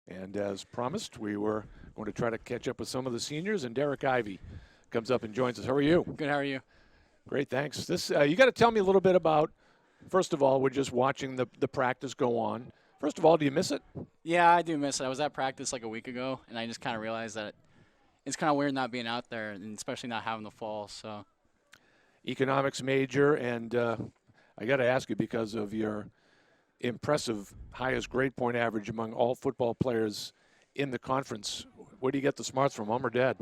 And as promised, we were going to try to catch up with some of the seniors, and Derek Ivey comes up and joins us. How are you? Good. How are you? Great, thanks. This you got to tell me a little bit about. First of all, we're just watching the practice go on. First of all, do you miss it? Yeah, I do miss it. I was at practice like a week ago, and I just kind of realized that it's kind of weird not being out there, and especially not having the fall. So, Economics major, and I got to ask you because of your impressive highest grade point average among all football players in the conference. Where do you get the smarts from, mom or dad?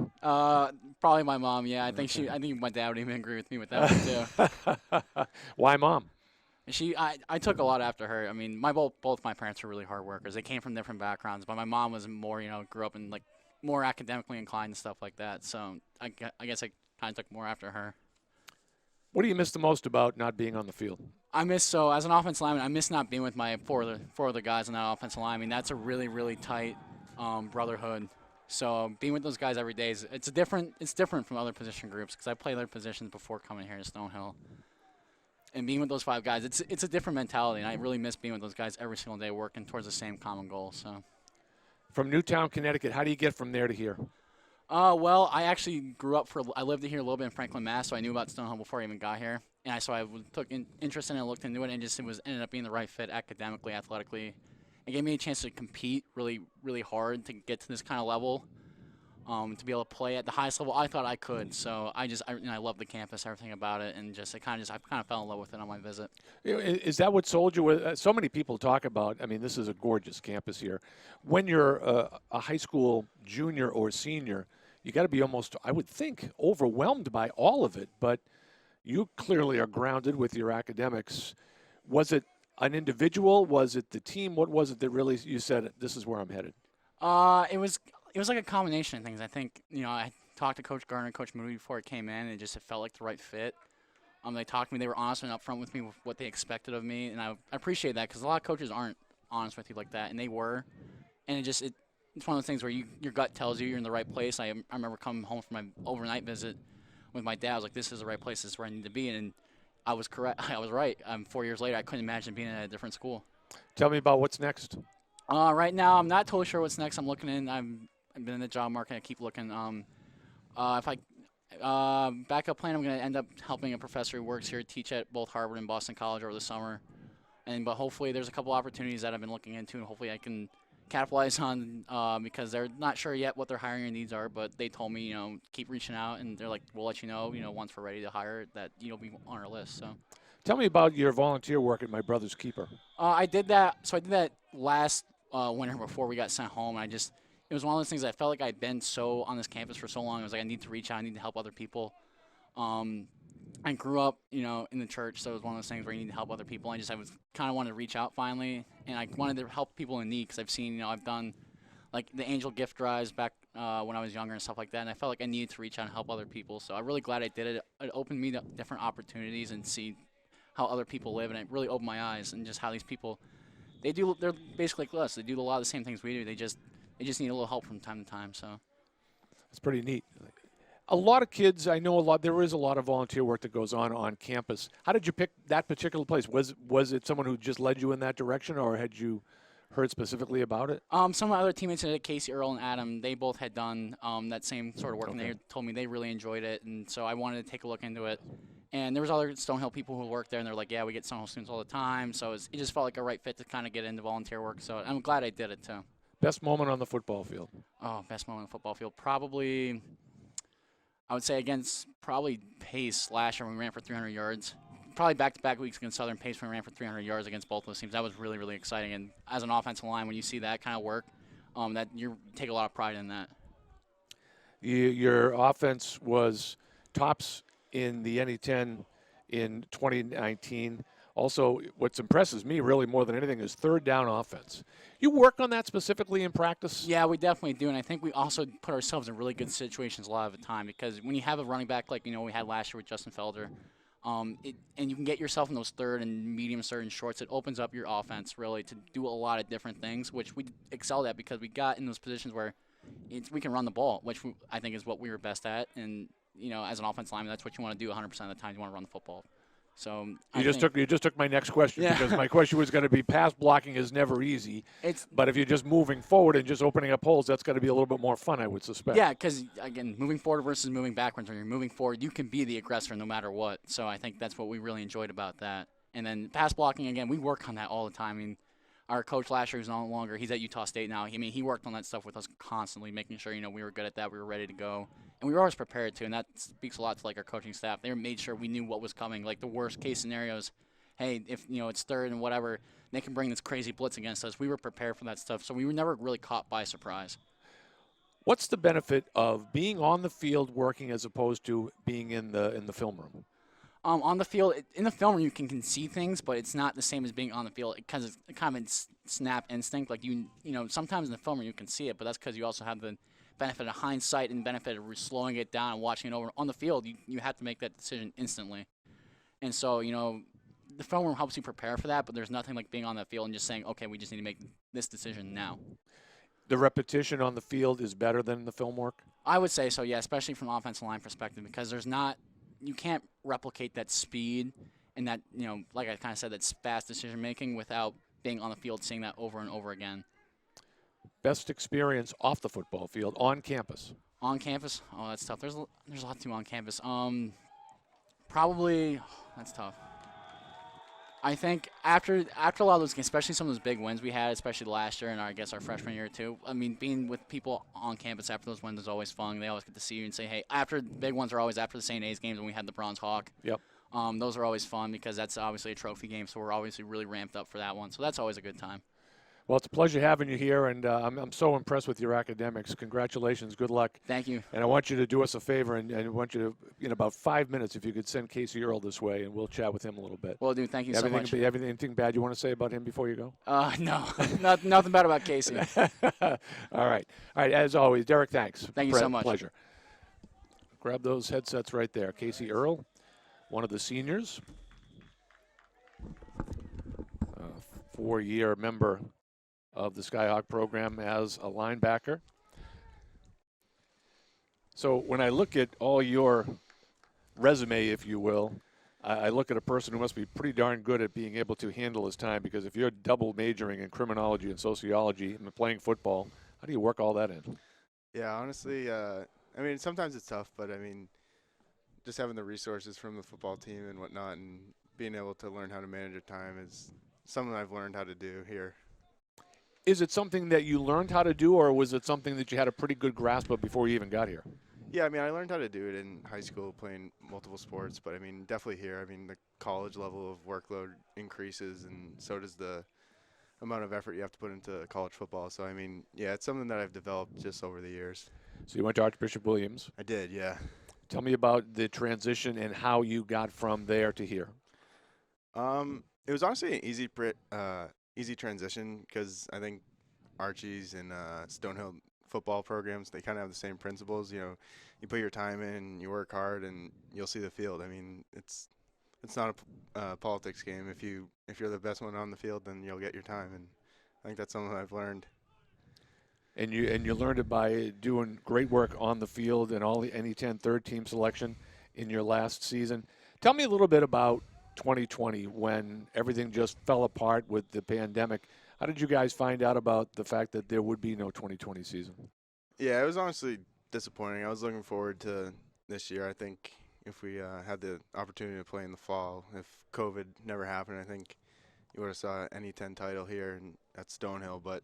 probably my mom. Yeah, I think my dad would even agree with me with that one too. Why mom? I took a lot after her. I mean, both my parents were really hard workers. They came from different backgrounds, but my mom was more, grew up in like more academically inclined and stuff like that. So I guess I kind of took more after her. What do you miss the most about not being on the field? As an offensive lineman, I miss not being with my four other guys on that offensive line. I mean, that's a really, really tight brotherhood. So being with those guys every day it's different from other position groups because I played other positions before coming here to Stonehill. And being with those five guys, it's a different mentality, and I really miss being with those guys every single day, working towards the same common goal. So, from Newtown, Connecticut, how do you get from there to here? Well, I actually I lived here a little bit in Franklin, Mass, so I knew about Stonehill before I even got here. And so I took interest in it, looked into it, and ended up being the right fit academically, athletically. It gave me a chance to compete really, really hard to get to this kind of level, to be able to play at the highest level I thought I could. So I love the campus, everything about it, and I kind of fell in love with it on my visit. Is that what sold you? With so many people talk about? I mean, this is a gorgeous campus here. When you're a high school junior or senior, you got to be almost, I would think, overwhelmed by all of it. But you clearly are grounded with your academics. Was it an individual? Was it the team? What was it that really you said, this is where I'm headed? It was like a combination of things. I think, I talked to Coach Gardner and Coach Moody before it came in, and it felt like the right fit. They talked to me. They were honest and upfront with me with what they expected of me, and I appreciate that because a lot of coaches aren't honest with you like that, and they were. And it's one of those things where your gut tells you you're in the right place. I remember coming home from my overnight visit with my dad. I was like, this is the right place. This is where I need to be, and I was correct. I was right. 4 years later, I couldn't imagine being at a different school. Tell me about what's next. Right now, I'm not totally sure what's next. I'm looking in. I've been in the job market. I keep looking. If I backup plan, I'm going to end up helping a professor who works here teach at both Harvard and Boston College over the summer. But hopefully there's a couple opportunities that I've been looking into, and hopefully I can capitalize on because they're not sure yet what their hiring needs are. But they told me, keep reaching out, and they're like, we'll let you know, once we're ready to hire that you'll be on our list. So. Tell me about your volunteer work at My Brother's Keeper. I did that. So I did that last winter before we got sent home, and it was one of those things that I felt like I'd been so on this campus for so long. I was like, I need to reach out. I need to help other people. I grew up, in the church, so it was one of those things where you need to help other people. I was kind of wanted to reach out finally, and I wanted to help people in need because I've seen, I've done like the angel gift drives back when I was younger and stuff like that, and I felt like I needed to reach out and help other people. So I'm really glad I did it. It opened me to different opportunities and see how other people live, and it really opened my eyes and just how these people, they're basically like us. They do a lot of the same things we do. They just need a little help from time to time. So it's pretty neat. A lot of kids, I know there is a lot of volunteer work that goes on campus. How did you pick that particular place? Was it someone who just led you in that direction, or had you heard specifically about it? Some of my other teammates, Casey, Earl, and Adam, they both had done that same sort of work, and they told me they really enjoyed it, and so I wanted to take a look into it. And there was other Stonehill people who worked there, and they're like, yeah, we get Stonehill students all the time, so it just felt like a right fit to kind of get into volunteer work, so I'm glad I did it, too. Best moment on the football field? Oh, best moment on the football field? Probably, I would say against probably Pace last year when we ran for 300 yards. Probably back-to-back weeks against Southern Pace when we ran for 300 yards against both those teams. That was really, really exciting, and as an offensive line, when you see that kind of work, that you take a lot of pride in that. Your offense was tops in the NE10 in 2019. Also, what impresses me really more than anything is third down offense. You work on that specifically in practice? Yeah, we definitely do, and I think we also put ourselves in really good situations a lot of the time because when you have a running back like we had last year with Justin Felder, and you can get yourself in those third and medium, third and shorts, it opens up your offense really to do a lot of different things, which we excelled at because we got in those positions where we can run the ball, which I think is what we were best at, and as an offensive lineman, that's what you want to do 100% of the time. You want to run the football. So You just took my next question, Yeah. because my question was going to be, pass blocking is never easy. But if you're just moving forward and just opening up holes, that's got to be a little bit more fun, I would suspect. Yeah, because, again, moving forward versus moving backwards. When you're moving forward, you can be the aggressor no matter what. So I think that's what we really enjoyed about that. And then pass blocking, again, we work on that all the time. I mean, our coach last year, who's no longer, he's at Utah State now. He worked on that stuff with us constantly, making sure, we were good at that, we were ready to go. And we were always prepared to, and that speaks a lot to, our coaching staff. They made sure we knew what was coming, the worst-case scenarios. Hey, if, it's third and whatever, they can bring this crazy blitz against us. We were prepared for that stuff, so we were never really caught by surprise. What's the benefit of being on the field working as opposed to being in the film room? On the field, in the film room, you can see things, but it's not the same as being on the field because it's kind of a snap instinct. Sometimes in the film room you can see it, but that's because you also have the benefit of hindsight and benefit of slowing it down and watching it over. On the field, you have to make that decision instantly. And so, the film room helps you prepare for that, but there's nothing like being on the field and just saying, okay, we just need to make this decision now. The repetition on the field is better than the film work? I would say so, yeah, especially from an offensive line perspective, because you can't replicate that speed and that, like I kind of said, that fast decision-making without being on the field, seeing that over and over again. Best experience off the football field, on campus? On campus? Oh, that's tough. There's a lot to do on campus. Probably, that's tough. I think after a lot of those games, especially some of those big wins we had, especially last year and I guess our freshman year too. I mean, being with people on campus after those wins is always fun. They always get to see you and say, hey, after the big ones are always after the St. A's games when we had the Bronze Hawk. Yep. Those are always fun because that's obviously a trophy game, so we're obviously really ramped up for that one. So that's always a good time. Well, it's a pleasure having you here, and I'm so impressed with your academics. Congratulations. Good luck. Thank you. And I want you to do us a favor, and I want you to, in about 5 minutes, if you could send Casey Earle this way, and we'll chat with him a little bit. Well, dude, thank you so much. Anything bad you want to say about him before you go? No. Nothing bad about Casey. All right. As always, Derek, thanks. Thank you so much. Pleasure. Grab those headsets right there. Casey Earle, one of the seniors, 4-year member of the Skyhawk program as a linebacker. So when I look at all your resume, if you will, I look at a person who must be pretty darn good at being able to handle his time, because if you're double majoring in criminology and sociology and playing football, how do you work all that in? Yeah, honestly, sometimes it's tough, but just having the resources from the football team and whatnot and being able to learn how to manage your time is something I've learned how to do here. Is it something that you learned how to do, or was it something that you had a pretty good grasp of before you even got here? Yeah, I learned how to do it in high school playing multiple sports, but definitely here. The college level of workload increases, and so does the amount of effort you have to put into college football. So, yeah, it's something that I've developed just over the years. So you went to Archbishop Williams. I did, yeah. Tell me about the transition and how you got from there to here. It was honestly an easy transition, because I think Archie's and Stonehill football programs, they kind of have the same principles. You put your time in, you work hard, and you'll see the field. It's not a politics game. If you're the best one on the field, then you'll get your time, and I think that's something I've learned. And you learned it by doing great work on the field and all the NE10 third team selection in your last season. Tell me a little bit about 2020, when everything just fell apart with the pandemic. How did you guys find out about the fact that there would be no 2020 season? Yeah, it was honestly disappointing. I was looking forward to this year. I think if we had the opportunity to play in the fall, if COVID never happened, I think you would have saw an NE10 title here at Stonehill. But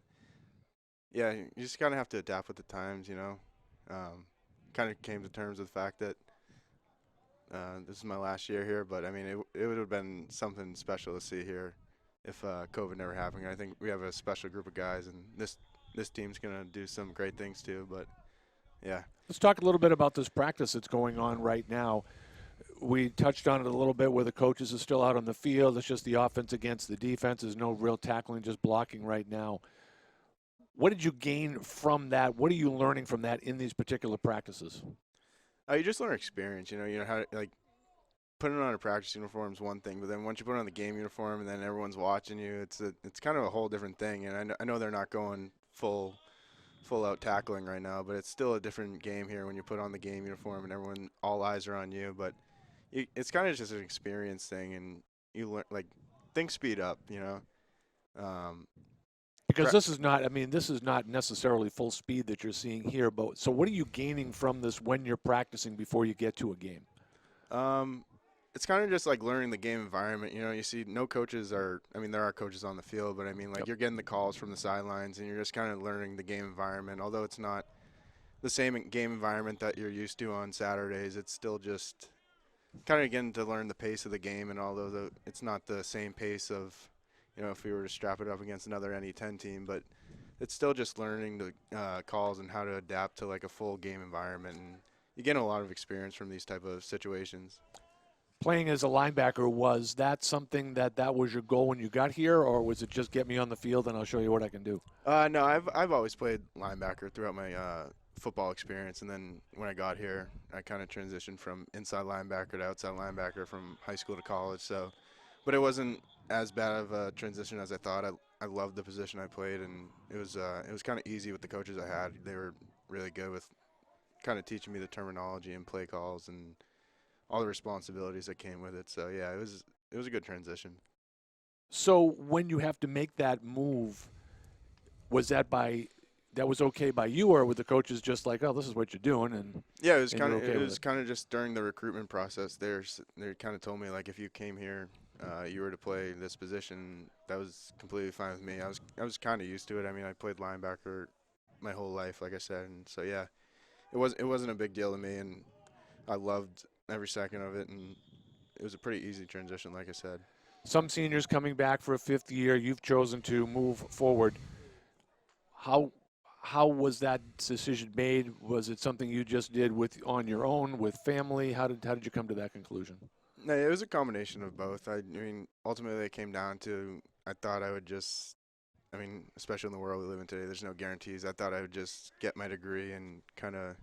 yeah, you just kind of have to adapt with the times, kind of came to terms with the fact that this is my last year here, but it would have been something special to see here if COVID never happened. I think we have a special group of guys, and this team's going to do some great things too. But yeah, let's talk a little bit about this practice that's going on right now. We touched on it a little bit, where the coaches are still out on the field. It's just the offense against the defense. There's no real tackling, just blocking right now. What did you gain from that? What are you learning from that in these particular practices? You just learn experience. You know how to, putting on a practice uniform is one thing, but then once you put on the game uniform and then everyone's watching you, it's kind of a whole different thing. And I know they're not going full out tackling right now, but it's still a different game here when you put on the game uniform and all eyes are on you. But it's kind of just an experience thing, and you learn like things speed up, you know. Um, Because pra- this is not, I mean, this is not necessarily full speed that you're seeing here, but so what are you gaining from this when you're practicing before you get to a game? um, it's kind of just like learning the game environment. You know, you see no coaches are. I mean, there are coaches on the field, but I mean, like Yep. you're getting the calls from the sidelines, and you're just kind of learning the game environment. Although it's not the same game environment that you're used to on Saturdays, it's still just kind of getting to learn the pace of the game. And although it's not the same pace of, you know, if we were to strap it up against another NE10 team, but it's still just learning the calls and how to adapt to like a full game environment. And you get a lot of experience from these type of situations. Playing as a linebacker, was that something that was your goal when you got here, or was it just get me on the field and I'll show you what I can do? No, I've always played linebacker throughout my football experience, and then when I got here, I kind of transitioned from inside linebacker to outside linebacker from high school to college. So, but it wasn't as bad of a transition as I thought. I loved the position I played, and it was kind of easy with the coaches I had. They were really good with kind of teaching me the terminology and play calls and all the responsibilities that came with it. So yeah, it was a good transition. So when you have to make that move, was that was okay by you, or were the coaches just like, oh, this is what you're doing, and Yeah, it was and you're kind of okay with it? just during the recruitment process. They kind of told me like if you came here, you were to play this position, that was completely fine with me. I was kind of used to it. I mean, I played linebacker my whole life, like I said, and so yeah, it wasn't a big deal to me, and I loved every second of it, and it was a pretty easy transition, like I said. Some seniors coming back for a fifth year, you've chosen to move forward. How how was that decision made? Was it something you just did with on your own with family? How did you come to that conclusion? No, it was a combination of both. I mean, ultimately, it came down to I thought I would just. I mean, especially in the world we live in today, there's no guarantees. I thought I would just get my degree and kind of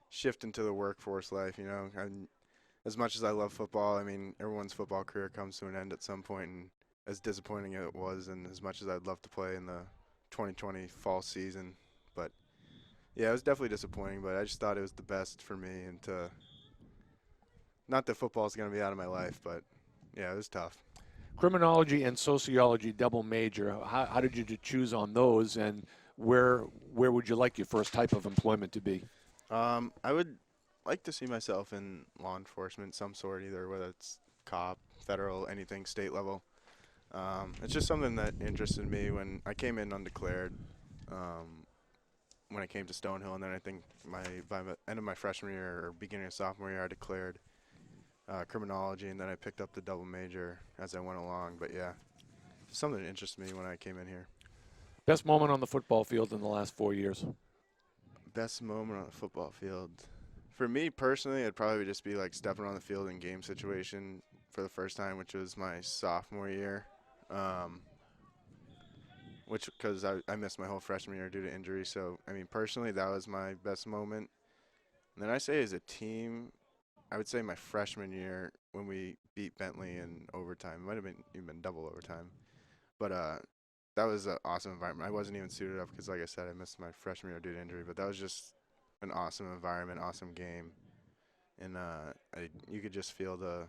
shift into the workforce life. You know, and as much as I love football, I mean, everyone's football career comes to an end at some point, and as disappointing as it was, and as much as I'd love to play in the 2020 fall season, but yeah, it was definitely disappointing. But I just thought it was the best for me, and to not that football's gonna be out of my life, but yeah, it was tough. Criminology and sociology double major. How did you choose on those, and where would you like your first type of employment to be? I would like to see myself in law enforcement, some sort, either whether it's cop, federal, anything, state level. It's just something that interested me when I came in undeclared. When I came to Stonehill, and then I think by the end of my freshman year or beginning of sophomore year, I declared criminology, and then I picked up the double major as I went along. But yeah, something that interested me when I came in here. Best moment on the football field in the last 4 years? Best moment on the football field. For me personally, it'd probably just be like stepping on the field in game situation for the first time, which was my sophomore year. Which because I missed my whole freshman year due to injury. So I mean, personally, that was my best moment. And then I say as a team, I would say my freshman year when we beat Bentley in overtime. It might have been even double overtime, but that was an awesome environment. I wasn't even suited up because, like I said, I missed my freshman year due to injury. But that was just an awesome environment, awesome game, and you could just feel the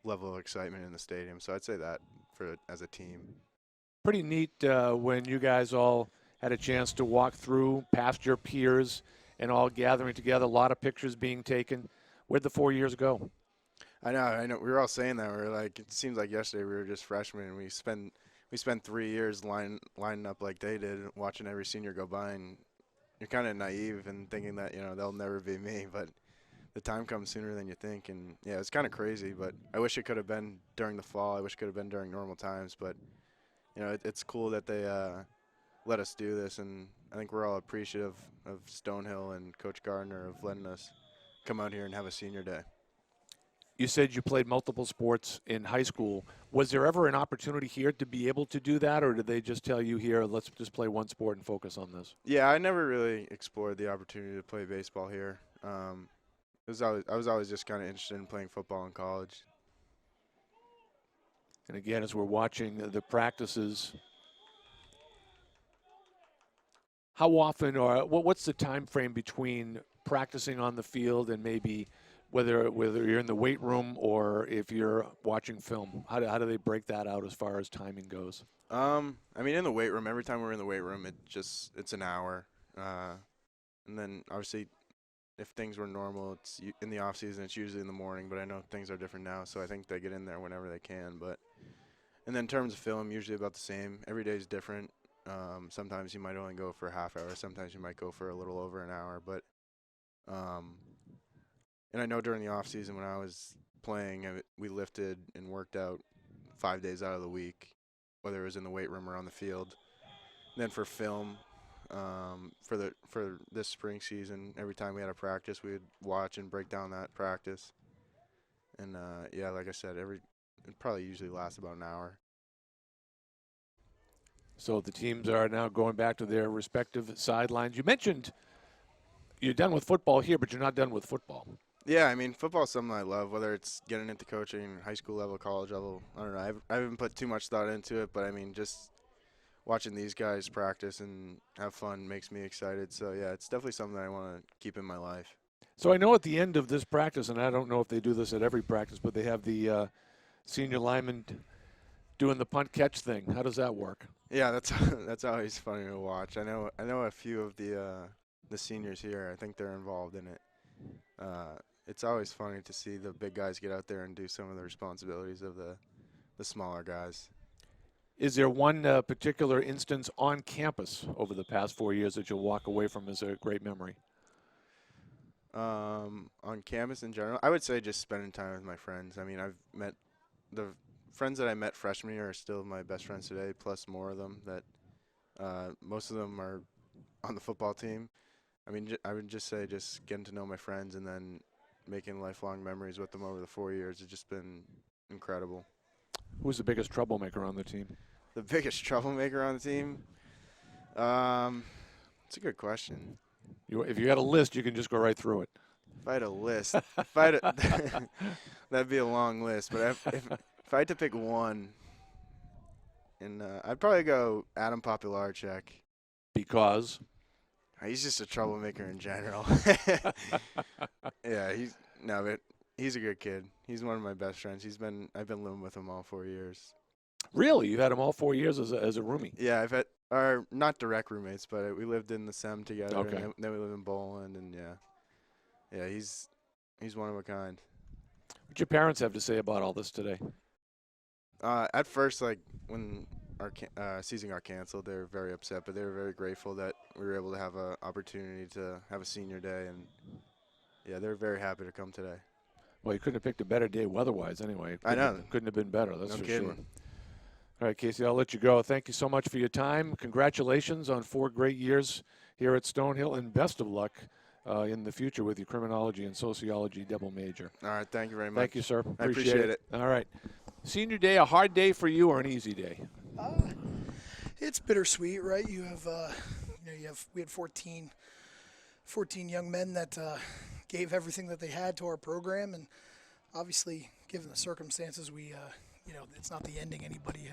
level of excitement in the stadium. So I'd say that for as a team. Pretty neat when you guys all had a chance to walk through past your peers and all gathering together. A lot of pictures being taken. Where'd the 4 years go? I know. We were all saying that. We were like, it seems like yesterday we were just freshmen, and we spent 3 years lining up like they did, watching every senior go by, and you're kind of naive and thinking that they'll never be me, but the time comes sooner than you think, and yeah, it's kind of crazy. But I wish it could have been during the fall. I wish it could have been during normal times, but it's cool that they let us do this, and I think we're all appreciative of Stonehill and Coach Gardner of letting us come out here and have a senior day. You said you played multiple sports in high school. Was there ever an opportunity here to be able to do that, or did they just tell you here, let's just play one sport and focus on this? Yeah, I never really explored the opportunity to play baseball here. I was always just kind of interested in playing football in college. And again, as we're watching the practices, how often or what's the time frame between practicing on the field and maybe whether you're in the weight room or if you're watching film? How do they break that out as far as timing goes? I mean, in the weight room, every time we're in the weight room, it's an hour. And then obviously, if things were normal, in the off season, it's usually in the morning. But I know things are different now, so I think they get in there whenever they can. And then in terms of film, usually about the same. Every day is different. Sometimes you might only go for a half hour. Sometimes you might go for a little over an hour. But and I know during the off season when I was playing, we lifted and worked out 5 days out of the week, whether it was in the weight room or on the field. And then for film, for this spring season, every time we had a practice, we would watch and break down that practice. And yeah, like I said, it probably usually lasts about an hour. So the teams are now going back to their respective sidelines. You mentioned you're done with football here, but you're not done with football. Yeah, I mean, football is something I love, whether it's getting into coaching, high school level, college level. I don't know. I haven't put too much thought into it, but I mean, just watching these guys practice and have fun makes me excited. So, yeah, it's definitely something that I want to keep in my life. So I know at the end of this practice, and I don't know if they do this at every practice, but they have the senior lineman doing the punt catch thing. How does that work? Yeah, that's always funny to watch. I know a few of the seniors here. I think they're involved in it. It's always funny to see the big guys get out there and do some of the responsibilities of the smaller guys. Is there one particular instance on campus over the past 4 years that you'll walk away from as a great memory? On campus in general, I would say just spending time with my friends. I mean, I've met the friends that I met freshman year are still my best friends today, plus more of them that most of them are on the football team. I mean, I would just say just getting to know my friends and then making lifelong memories with them over the 4 years has just been incredible. Who's the biggest troublemaker on the team? The biggest troublemaker on the team? It's a good question. If you had a list, you can just go right through it. If I had a list, that'd be a long list. But if I had to pick one, and I'd probably go Adam Popularchek. Because? He's just a troublemaker in general. Yeah, he's a good kid. He's one of my best friends. I've been living with him all 4 years. Really? You've had him all 4 years as a roomie? Yeah, not direct roommates, but we lived in the SEM together. Okay. And then we live in Boland, and yeah, he's one of a kind. What your parents have to say about all this today? At first, like when our season got canceled, they were very upset, but they were very grateful that we were able to have an opportunity to have a senior day, and yeah, they're very happy to come today. Well, you couldn't have picked a better day weather-wise anyway. I know. Couldn't have been better, that's No for kidding. sure. All right, Casey, I'll let you go. Thank you so much for your time. Congratulations on 4 great years here at Stonehill, and best of luck in the future with your criminology and sociology double major. All right, thank you very much. Thank you, sir. I appreciate it. All right. Senior day, a hard day for you or an easy day? It's bittersweet, right? You have, we had 14 young men that gave everything that they had to our program, and obviously, given the circumstances, we, it's not the ending anybody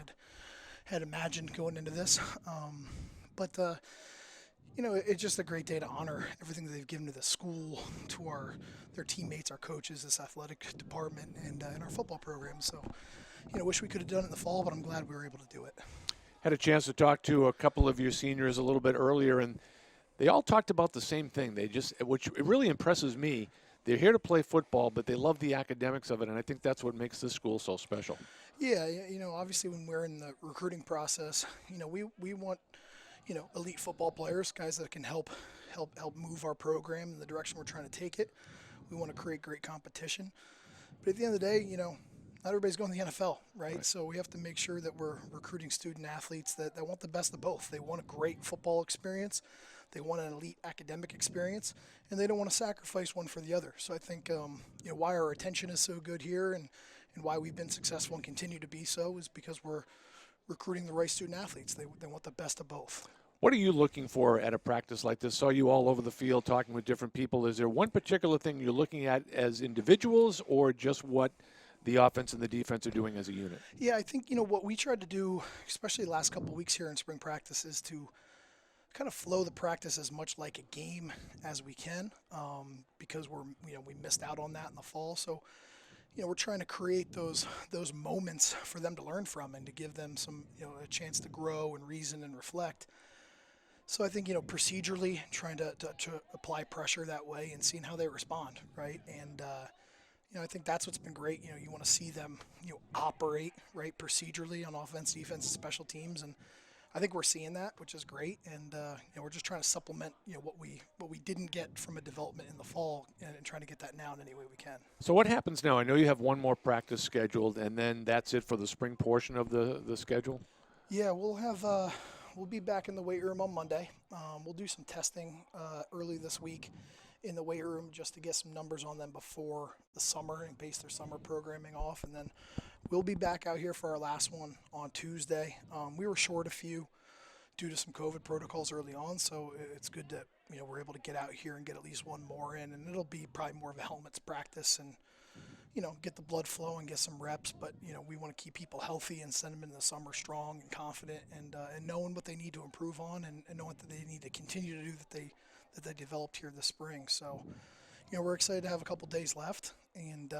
had imagined going into this. But it's just a great day to honor everything that they've given to the school, to their teammates, our coaches, this athletic department, and our football program. So, wish we could have done it in the fall, but I'm glad we were able to do it. Had a chance to talk to a couple of your seniors a little bit earlier, and they all talked about the same thing. Which it really impresses me. They're here to play football, but they love the academics of it, and I think that's what makes this school so special. Yeah, obviously when we're in the recruiting process, we want, elite football players, guys that can help move our program in the direction we're trying to take it. We want to create great competition. But at the end of the day, not everybody's going to the NFL, right? So we have to make sure that we're recruiting student athletes that want the best of both. They want a great football experience. They want an elite academic experience, and they don't want to sacrifice one for the other. So I think why our attention is so good here and why we've been successful and continue to be so is because we're recruiting the right student athletes. They want the best of both. What are you looking for at a practice like this? Saw you all over the field talking with different people. Is there one particular thing you're looking at as individuals or just what the offense and the defense are doing as a unit? Yeah, I think, what we tried to do, especially the last couple of weeks here in spring practice, is to kind of flow the practice as much like a game as we can, because we missed out on that in the fall. So, we're trying to create those moments for them to learn from and to give them some, a chance to grow and reason and reflect. So I think, procedurally trying to apply pressure that way and seeing how they respond, right? And, I think that's what's been great. You want to see them, operate, right, procedurally on offense, defense, and special teams. And I think we're seeing that, which is great. And, we're just trying to supplement, what we didn't get from a development in the fall and trying to get that now in any way we can. So what happens now? I know you have one more practice scheduled, and then that's it for the spring portion of the schedule? Yeah, we'll be back in the weight room on Monday. We'll do some testing early this week in the weight room just to get some numbers on them before the summer and base their summer programming off. And then we'll be back out here for our last one on Tuesday. We were short a few due to some COVID protocols early on, so it's good that we're able to get out here and get at least one more in. And it'll be probably more of a helmets practice and get the blood flow and get some reps. But, we want to keep people healthy and send them into the summer strong and confident and knowing what they need to improve on and knowing what they need to continue to do that they developed here this spring. So, we're excited to have a couple days left and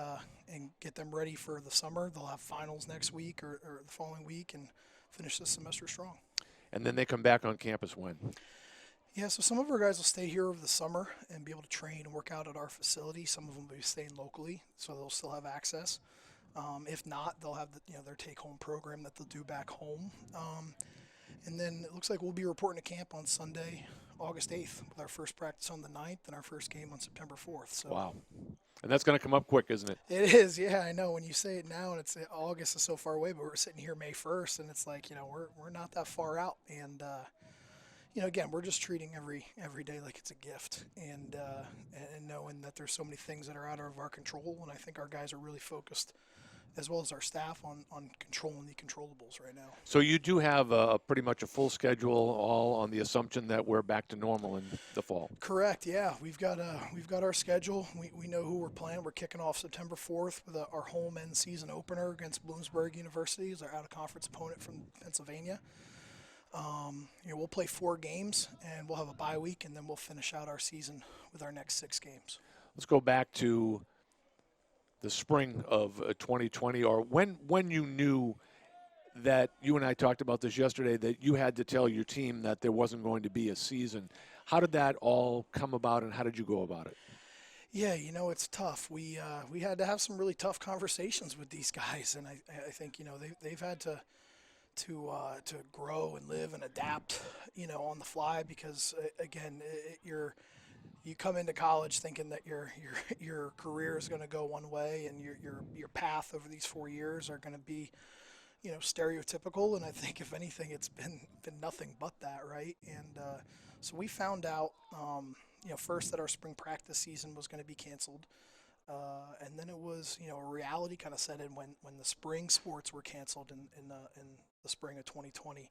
get them ready for the summer. They'll have finals next week or the following week and finish the semester strong. And then they come back on campus when? Yeah, so some of our guys will stay here over the summer and be able to train and work out at our facility. Some of them will be staying locally, so they'll still have access. If not, they'll have their take-home program that they'll do back home. And then it looks like we'll be reporting to camp on Sunday, August 8th, with our first practice on the 9th and our first game on September 4th. So wow. And that's going to come up quick, isn't it? It is, yeah, I know. When you say it now, and it's August is so far away, but we're sitting here May 1st, and it's like, we're not that far out. And, again, we're just treating every day like it's a gift and knowing that there's so many things that are out of our control. And I think our guys are really focused, as well as our staff, on controlling the controllables right now. So you do have pretty much a full schedule, all on the assumption that we're back to normal in the fall. Correct. Yeah, we've got our schedule. We know who we're playing. We're kicking off September 4th with our home end season opener against Bloomsburg University, as our out of conference opponent from Pennsylvania. We'll play 4 games and we'll have a bye week, and then we'll finish out our season with our next 6 games. Let's go back to the spring of 2020, or when you knew that, you and I talked about this yesterday, that you had to tell your team that there wasn't going to be a season. How did that all come about, and how did you go about it? Yeah, it's tough. We had to have some really tough conversations with these guys, and I think they've had to grow and live and adapt, on the fly, because again, you come into college thinking that your career is going to go one way, and your path over these 4 years are going to be, stereotypical. And I think if anything, it's been nothing but that, right? And so we found out, first that our spring practice season was going to be canceled. And then it was, a reality kind of set in when the spring sports were canceled in the spring of 2020.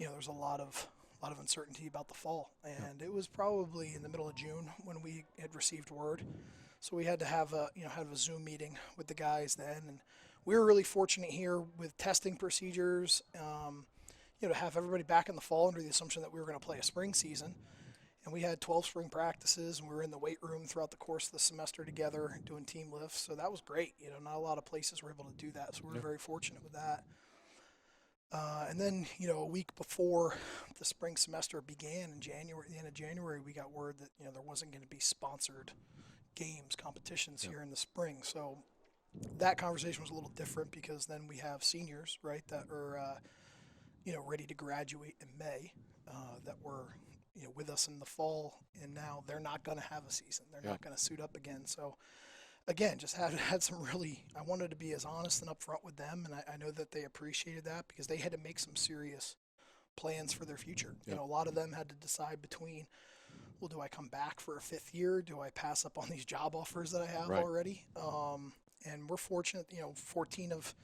There's a lot of uncertainty about the fall, and it was probably in the middle of June when we had received word. So we had to have a Zoom meeting with the guys then, and we were really fortunate here with testing procedures, to have everybody back in the fall under the assumption that we were going to play a spring season. And we had 12 spring practices, and we were in the weight room throughout the course of the semester together doing team lifts. So that was great. Not a lot of places were able to do that, so we were very fortunate with that. And then, a week before the spring semester began in January, at the end of January, we got word that, there wasn't going to be sponsored games, competitions here in the spring. So that conversation was a little different, because then we have seniors, right, that are, ready to graduate in May, that were, with us in the fall, and now they're not going to have a season. They're not going to suit up again. So, again, just had some really, I wanted to be as honest and upfront with them, and I know that they appreciated that, because they had to make some serious plans for their future. A lot of them had to decide between, well, do I come back for a 5th year? Do I pass up on these job offers that I have already? And we're fortunate, 14 of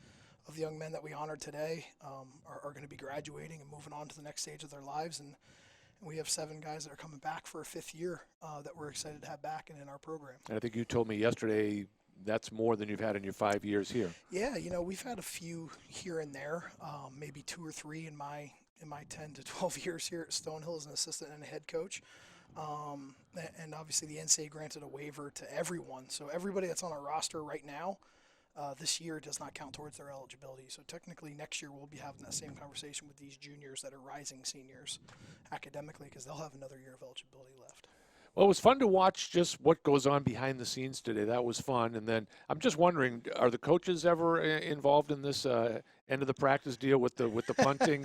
the young men that we honored today are going to be graduating and moving on to the next stage of their lives, and we have 7 guys that are coming back for a 5th year that we're excited to have back and in our program. And I think you told me yesterday that's more than you've had in your 5 years here. Yeah, we've had a few here and there, maybe 2 or 3 in my in my 10 to 12 years here at Stonehill as an assistant and a head coach. And obviously the NCAA granted a waiver to everyone. So everybody that's on our roster right now, this year does not count towards their eligibility. So technically next year we'll be having that same conversation with these juniors that are rising seniors academically, because they'll have another year of eligibility left. Well, it was fun to watch just what goes on behind the scenes today. That was fun. And then I'm just wondering, are the coaches ever involved in this end of the practice deal with the punting?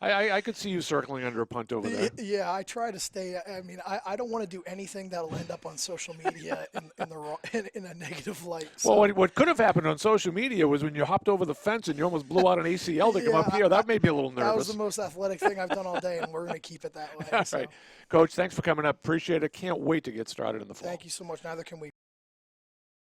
I could see you circling under a punt over there. Yeah, I try to stay. I mean, I don't want to do anything that'll end up on social media in a negative light. So. Well, what could have happened on social media was when you hopped over the fence and you almost blew out an ACL to come up here. That made me a little nervous. That was the most athletic thing I've done all day, and we're going to keep it that way. All right. Coach, thanks for coming up. Appreciate it. Can't wait to get started in the fall. Thank you so much. Neither can we.